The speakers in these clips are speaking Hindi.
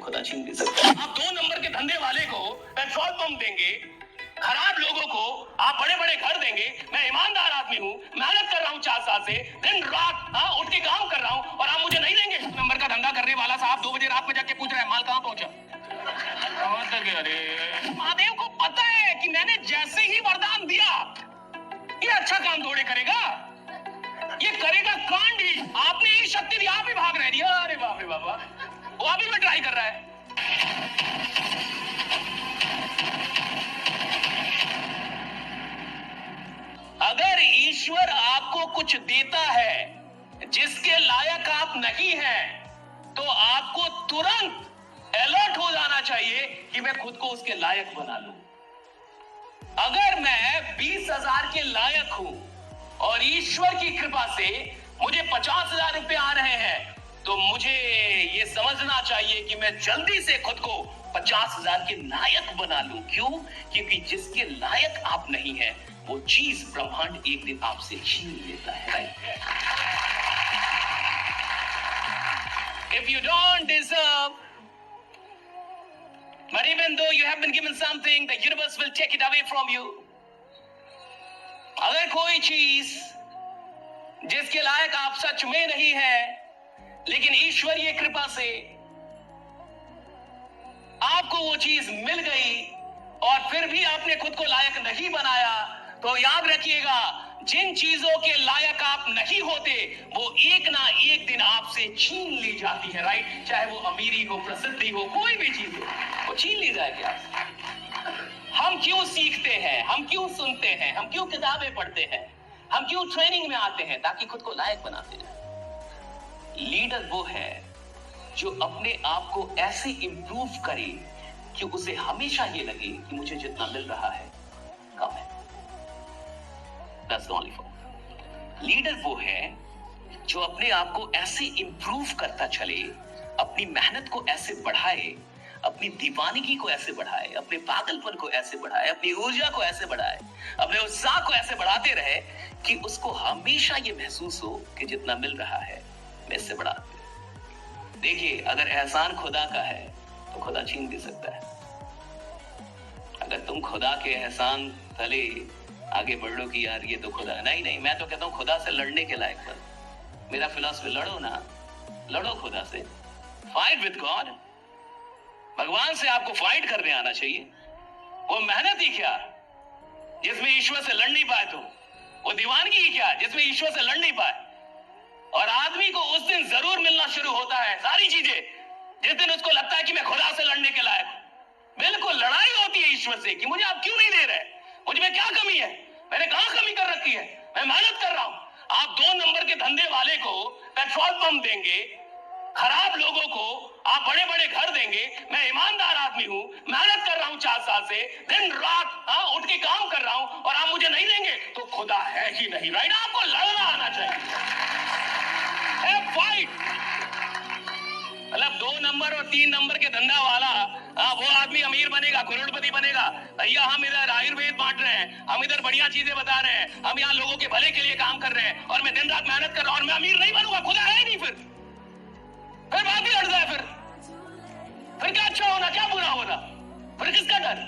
खुदा छीन भी सकता है। आप 2 नंबर के धंधे वाले को पेट्रोल पंप देंगे, खराब लोगों को आप बड़े बड़े घर देंगे। मैं ईमानदार आदमी हूँ, मेहनत कर रहा हूँ 4 साल से, दिन रात उठ के काम कर रहा हूँ, और आप मुझे नहीं देंगे। नंबर का धंधा करने वाला साहब 2 बजे रात में जाके पूछ रहा है माल कहाँ पहुंचा। अरे महादेव को पता है कि मैंने जैसे ही वरदान दिया ये अच्छा काम थोड़े करेगा, ये करेगा कांड ही। आपने ये शक्ति दी, आप ही भाग रहे हैं। अरे बाप रे बाबा, वो अभी भी ट्राई कर रहा है। अगर ईश्वर आपको कुछ देता है जिसके लायक आप नहीं हैं, तो आपको तुरंत अलर्ट हो जाना चाहिए कि मैं खुद को उसके लायक बना लूं। अगर मैं 20,000 के लायक हूं और ईश्वर की कृपा से मुझे 50,000 रुपए आ रहे हैं, तो मुझे ये समझना चाहिए कि मैं जल्दी से खुद को 50,000 के लायक बना लूं। क्यों? क्योंकि जिसके लायक आप नहीं है वो चीज ब्रह्मांड एक दिन आपसे छीन लेता है। If you don't deserve, but even though you have been given something, the universe will take it away from you. अगर कोई चीज जिसके लायक आप सच में नहीं है, लेकिन ईश्वरीय कृपा से आपको वो चीज मिल गई और फिर भी आपने खुद को लायक नहीं बनाया, तो याद रखिएगा, जिन चीजों के लायक आप नहीं होते वो एक ना एक दिन आपसे छीन ली जाती है। राइट? चाहे वो अमीरी हो, प्रसिद्धि हो, कोई भी चीज हो, वो छीन ली जाएगी आपसे। हम क्यों सीखते हैं, हम क्यों सुनते हैं, हम क्यों किताबें पढ़ते हैं, हम क्यों ट्रेनिंग में आते हैं? ताकि खुद को लायक बनाते हैं। लीडर वो है जो अपने आप को ऐसे इंप्रूव करे कि उसे हमेशा ये लगे कि मुझे जितना मिल रहा है कम है। That's the only form. Leader वो है जो अपने आप को ऐसे इंप्रूव करता चले, अपनी मेहनत को ऐसे बढ़ाए, अपनी दीवानगी को ऐसे बढ़ाए, अपने पागलपन को ऐसे बढ़ाए, अपनी ऊर्जा को ऐसे बढ़ाए, अपने उत्साह को ऐसे बढ़ाते रहे कि उसको हमेशा ये महसूस हो कि जितना मिल रहा है मैं इससे बढ़ा दूं। देखिए, अगर एहसान खुदा का है तो खुदा छीन भी सकता है। अगर तुम खुदा के एहसान तले आगे बढ़ लो कि यार ये तो खुदा, नहीं, मैं तो कहता हूं खुदा से लड़ने के लायक बनो। मेरा फिलॉसफी, लड़ो ना, लड़ो खुदा से, फाइट विद गॉड। भगवान से आपको फाइट करने आना चाहिए। वो मेहनत ही क्या जिसमें ईश्वर से लड़ नहीं पाए तुम, वो दीवानगी ही क्या जिसमें ईश्वर से लड़ नहीं पाए। और आदमी को उस दिन जरूर मिलना शुरू होता है सारी चीजें जिस दिन उसको लगता है कि मैं खुदा से लड़ने के लायक हूं। बिल्कुल लड़ाई होती है ईश्वर से कि मुझे आप क्यों नहीं दे रहे, मुझ में क्या कमी है, मैंने कहां कमी कर रखी है, मैं मेहनत कर रहा हूं। आप 2 नंबर के धंधे वाले को पेट्रोल पंप देंगे, खराब लोगों को आप बड़े बड़े घर देंगे। मैं ईमानदार आदमी हूं, मेहनत कर रहा हूं 4 साल से, दिन रात उठ के काम कर रहा हूं, और आप मुझे नहीं देंगे तो खुदा है ही नहीं। राइट? आपको लड़ना आना चाहिए। फाइट। मतलब 2 नंबर और 3 नंबर के धंधा वाला वो आदमी अमीर बनेगा, करोड़पति बनेगा। भैया हम इधर आयुर्वेद बांट रहे हैं, हम इधर बढ़िया चीजें बता रहे हैं, हम यहाँ लोगों के भले के लिए काम कर रहे हैं, और मैं दिन रात मेहनत कर रहा हूं और मैं अमीर नहीं बनूंगा। खुदा है ही नहीं। फिर बात ही लड़ जाए। फिर क्या अच्छा होना, क्या बुरा होना, फिर किसका डर?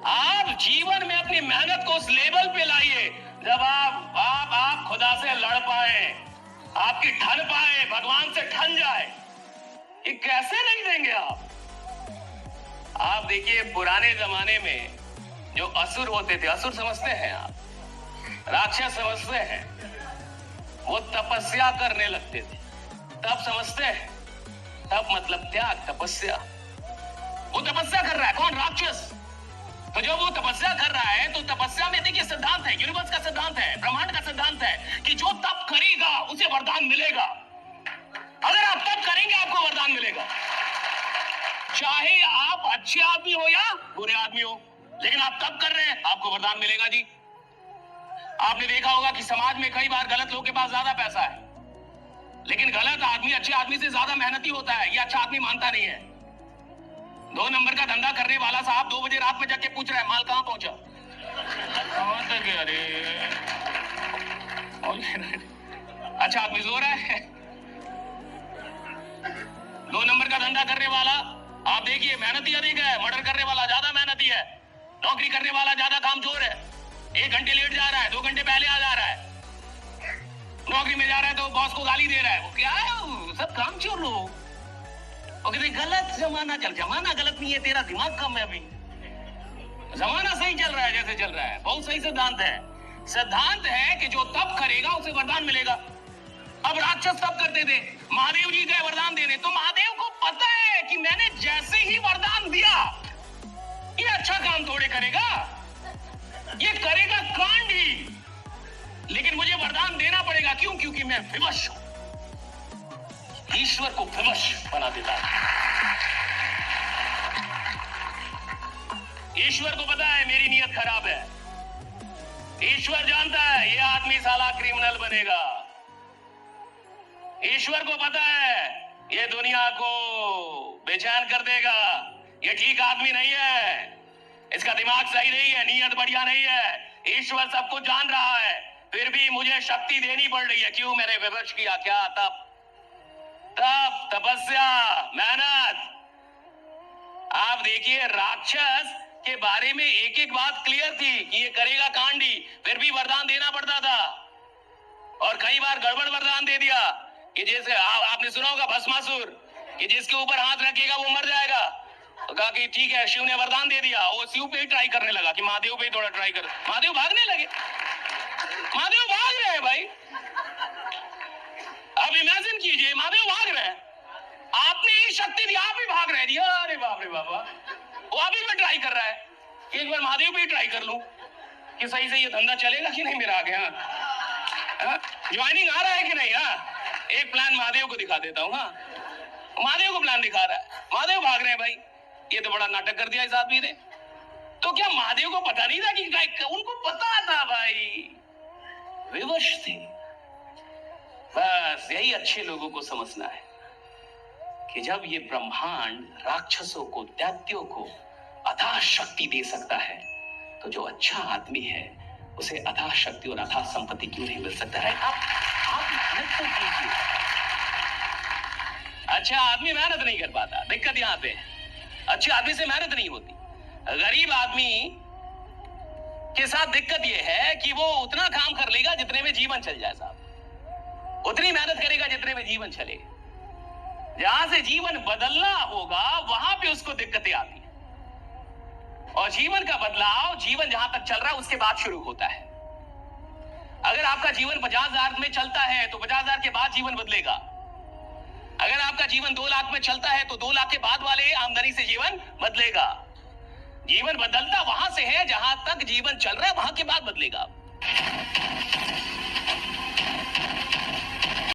आप जीवन में अपनी मेहनत को उस लेवल पे लाइए जब आप खुदा से लड़ पाए, आपकी ठन पाए, भगवान से ठन जाए। ये कैसे नहीं देंगे आप देखिए, पुराने जमाने में जो असुर होते थे, असुर समझते हैं आप, राक्षस समझते हैं, वो तपस्या करने लगते थे। तब समझते हैं, तब मतलब त्याग, तपस्या। वो तपस्या कर रहा है, कौन? राक्षस। तो जब वो तपस्या कर रहा है तो तपस्या में देखिए सिद्धांत है, यूनिवर्स का सिद्धांत है, ब्रह्मांड का सिद्धांत है कि जो तप करेगा उसे वरदान मिलेगा। अगर आप तप करेंगे आपको वरदान मिलेगा, चाहे आप अच्छे आदमी हो या बुरे आदमी हो, लेकिन आप तप कर रहे हैं आपको वरदान मिलेगा जी। आपने देखा होगा कि समाज में कई बार गलत लोगों के पास ज्यादा पैसा है, लेकिन गलत आदमी अच्छे आदमी से ज्यादा मेहनती होता है, ये अच्छा आदमी मानता नहीं है। 2 नंबर का धंधा करने वाला साहब 2 बजे रात में जाके पूछ रहा है माल कहां पहुंचा। अच्छा आदमी सो रहा है। 2 नंबर का धंधा करने वाला आप देखिए मेहनती अधिक है, मर्डर करने वाला ज्यादा मेहनती है, नौकरी करने वाला ज्यादा कामचोर है, 1 घंटे लेट जा रहा है, 2 घंटे पहले आ जा रहा है, नौकरी में जा रहा है तो बॉस को गाली दे रहा है, वो क्या है, सब कामचोर लोग। और कहते गलत जमाना जमाना गलत नहीं है, तेरा दिमाग कम है अभी, जमाना सही चल रहा है जैसे चल रहा है। बहुत सही सिद्धांत है। सिद्धांत है कि जो तप करेगा उसे वरदान मिलेगा। अब राक्षस तप करते थे, महादेव जी गए वरदान देने, तो महादेव को पता है कि मैंने जैसे ही वरदान दिया ये अच्छा काम थोड़े करेगा, ये करेगा कांड ही, लेकिन मुझे वरदान देना पड़ेगा। क्यों? क्योंकि मैं विवश हूं। ईश्वर को विवश बना देता है। ईश्वर को पता है मेरी नीयत खराब है, ईश्वर जानता है ये आदमी साला क्रिमिनल बनेगा, ईश्वर को पता है ये दुनिया को बेचैन कर देगा, ये ठीक आदमी नहीं है, इसका दिमाग सही नहीं है, नीयत बढ़िया नहीं है। ईश्वर सब कुछ जान रहा है, फिर भी मुझे शक्ति देनी पड़ रही है। क्यों? मैंने विवश किया। क्या? तप, तपस्या, मेहनत। आप देखिए राक्षस के बारे में एक एक बात क्लियर थी कि ये करेगा कांडी, फिर भी वरदान देना पड़ता था। और कई बार गड़बड़ वरदान दे दिया कि जैसे आपने सुना होगा भस्मासुर, कि जिसके ऊपर हाथ रखेगा वो मर जाएगा। तो कहा कि ठीक है, शिव ने वरदान दे दिया, वो शिव पे ही ट्राई करने लगा कि महादेव पे ही थोड़ा ट्राई कर, महादेव भागने लगे, महादेव भाग रहे हैं भाई। अब इमेजिन कीजिए महादेव भाग रहे हैं, आपने ही शक्ति दी, आप ही भाग रहे हैं। अरे बाप रे बाबा, वो अभी भी ट्राई कर रहा है कि एक बार महादेव पे ही ट्राई कर लूं कि सही से ये धंधा चलेगा कि नहीं मेरा आगे। ज्वाइनिंग आ रहा है कि नहीं? एक प्लान महादेव को दिखा देता हूँ। महादेव को प्लान दिखा रहा है, महादेव भाग रहे हैं भाई, ये तो बड़ा नाटक कर दिया इस आदमी ने। तो क्या महादेव को पता नहीं था कि उनको पता था भाई, विवश थे। बस यही अच्छे लोगों को समझना है कि जब ये ब्रह्मांड राक्षसों को, दैत्यों को अथाह शक्ति दे सकता है, तो जो अच्छा आदमी है उसे अथाह शक्ति और अथाह संपत्ति क्यों नहीं मिल सकता है? आप मेहनत तो कीजिए। अच्छा आदमी मेहनत नहीं कर पाता, दिक्कत यहां पे अच्छे आदमी से मेहनत नहीं होती। गरीब आदमी के साथ दिक्कत यह है कि वो उतना काम कर लेगा जितने में जीवन चल जाए साहब, उतनी मेहनत करेगा जितने में जीवन चले। जहां से जीवन बदलना होगा वहां पे उसको दिक्कतें आती हैं। और जीवन का बदलाव, जीवन जहां तक चल रहा है उसके बाद शुरू होता है। अगर आपका जीवन 50,000 में चलता है तो 50,000 के बाद जीवन बदलेगा। अगर आपका जीवन 2 लाख में चलता है तो 2 लाख के बाद वाले आमदनी से जीवन बदलेगा। जीवन बदलता वहां से है जहां तक जीवन चल रहा है, वहां के बाद बदलेगा।